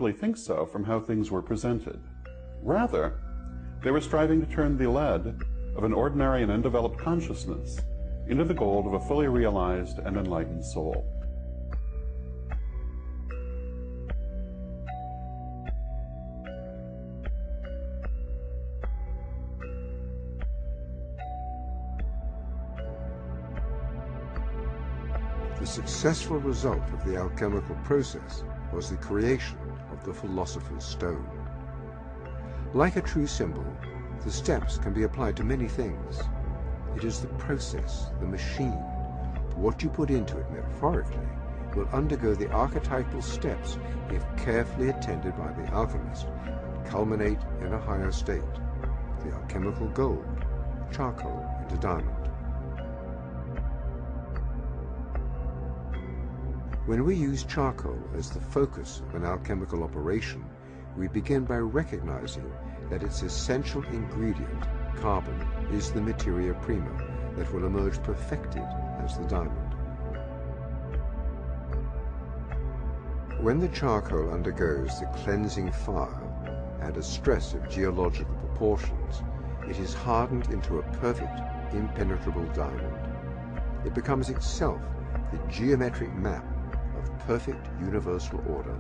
really think so from how things were presented. Rather, they were striving to turn the lead of an ordinary and undeveloped consciousness into the gold of a fully realized and enlightened soul. The successful result of the alchemical process was the creation of the Philosopher's Stone. Like a true symbol, the steps can be applied to many things. It is the process, the machine. What you put into it metaphorically will undergo the archetypal steps if carefully attended by the alchemist and culminate in a higher state, the alchemical gold, charcoal into diamond. When we use charcoal as the focus of an alchemical operation, we begin by recognizing that its essential ingredient, carbon, is the materia prima that will emerge perfected as the diamond. When the charcoal undergoes the cleansing fire and a stress of geological proportions, it is hardened into a perfect, impenetrable diamond. It becomes itself the geometric map of perfect universal order.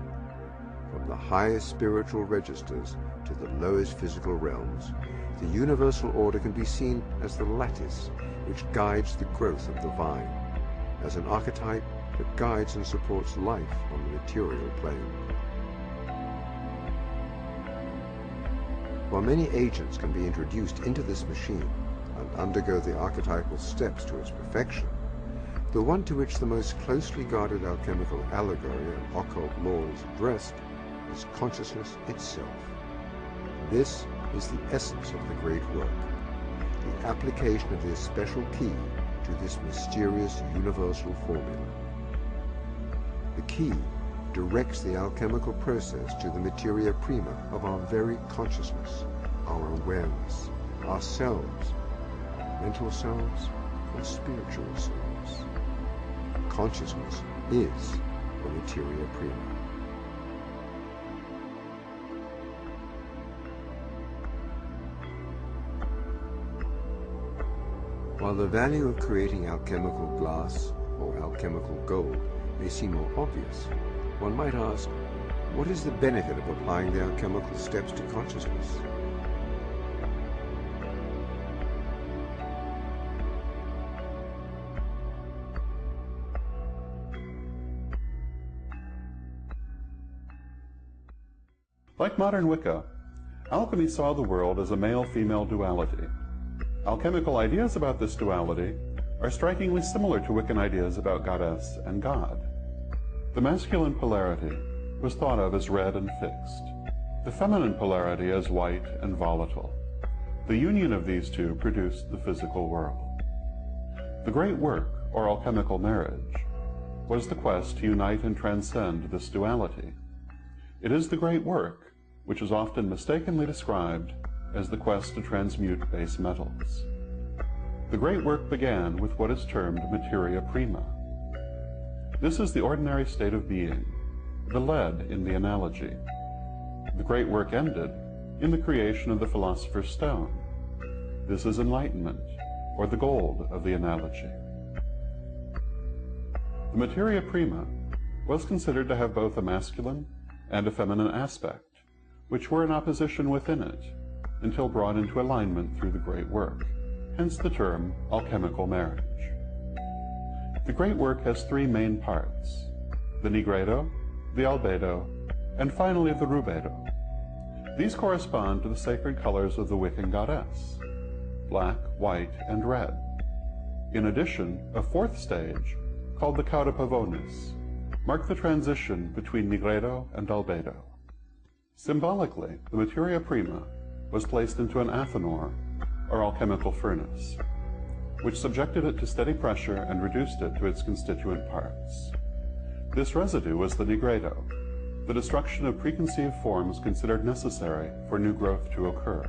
From the highest spiritual registers to the lowest physical realms, the universal order can be seen as the lattice which guides the growth of the vine, as an archetype that guides and supports life on the material plane. While many agents can be introduced into this machine and undergo the archetypal steps to its perfection, the one to which the most closely guarded alchemical allegory and occult law is addressed is consciousness itself. This is the essence of the great work, the application of this special key to this mysterious universal formula. The key directs the alchemical process to the materia prima of our very consciousness, our awareness, ourselves, mental selves, and spiritual selves. Consciousness is the materia prima. While the value of creating alchemical glass or alchemical gold may seem more obvious, one might ask, what is the benefit of applying the alchemical steps to consciousness? Like modern Wicca, alchemy saw the world as a male-female duality. Alchemical ideas about this duality are strikingly similar to Wiccan ideas about goddess and god. The masculine polarity was thought of as red and fixed, the feminine polarity as white and volatile. The union of these two produced the physical world. The great work, or alchemical marriage, was the quest to unite and transcend this duality. It is the great work which is often mistakenly described as the quest to transmute base metals. The great work began with what is termed materia prima. This is the ordinary state of being, the lead in the analogy. The great work ended in the creation of the Philosopher's Stone. This is enlightenment, or the gold of the analogy. The materia prima was considered to have both a masculine and a feminine aspect, which were in opposition within it, until brought into alignment through the great work, hence the term alchemical marriage. The great work has three main parts: the nigredo, the albedo, and finally the rubedo. These correspond to the sacred colors of the Wiccan goddess: black, white, and red. In addition, a fourth stage, called the cauda pavonis, marked the transition between nigredo and albedo. Symbolically, the materia prima was placed into an athanor, or alchemical furnace, which subjected it to steady pressure and reduced it to its constituent parts. This residue was the nigredo, the destruction of preconceived forms considered necessary for new growth to occur.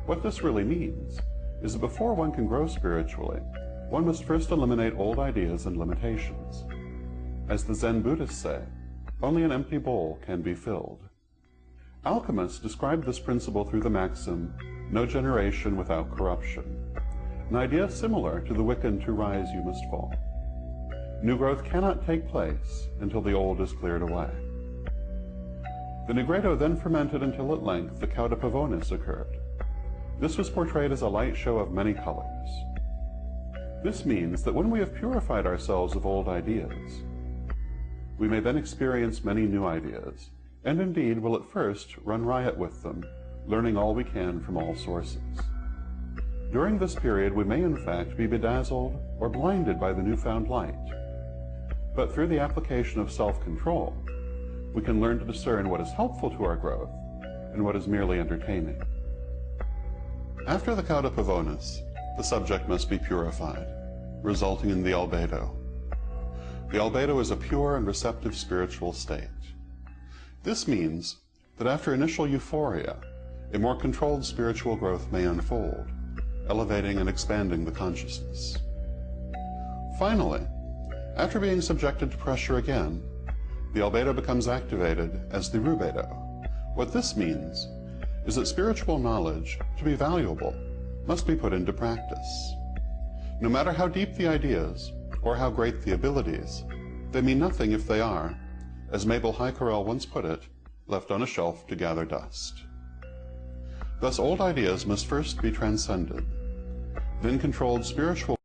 What this really means is that before one can grow spiritually, one must first eliminate old ideas and limitations. As the Zen Buddhists say, only an empty bowl can be filled. Alchemists describe this principle through the maxim, "No generation without corruption," an idea similar to the Wiccan "To rise you must fall." New growth cannot take place until the old is cleared away. The Negredo then fermented until at length the Cauda Pavonis occurred. This was portrayed as a light show of many colors. This means that when we have purified ourselves of old ideas, we may then experience many new ideas, and indeed will at first run riot with them, learning all we can from all sources. During this period, we may in fact be bedazzled or blinded by the newfound light, but through the application of self-control, we can learn to discern what is helpful to our growth and what is merely entertaining. After the Cauda Pavonis, the subject must be purified, resulting in the albedo. The albedo is a pure and receptive spiritual state. This means that after initial euphoria, a more controlled spiritual growth may unfold, elevating and expanding the consciousness. Finally, after being subjected to pressure again, the albedo becomes activated as the rubedo. What this means is that spiritual knowledge, to be valuable, must be put into practice. No matter how deep the ideas, or how great the abilities, they mean nothing if they are, as Mabel Heikerel once put it, left on a shelf to gather dust. Thus old ideas must first be transcended, then controlled spiritual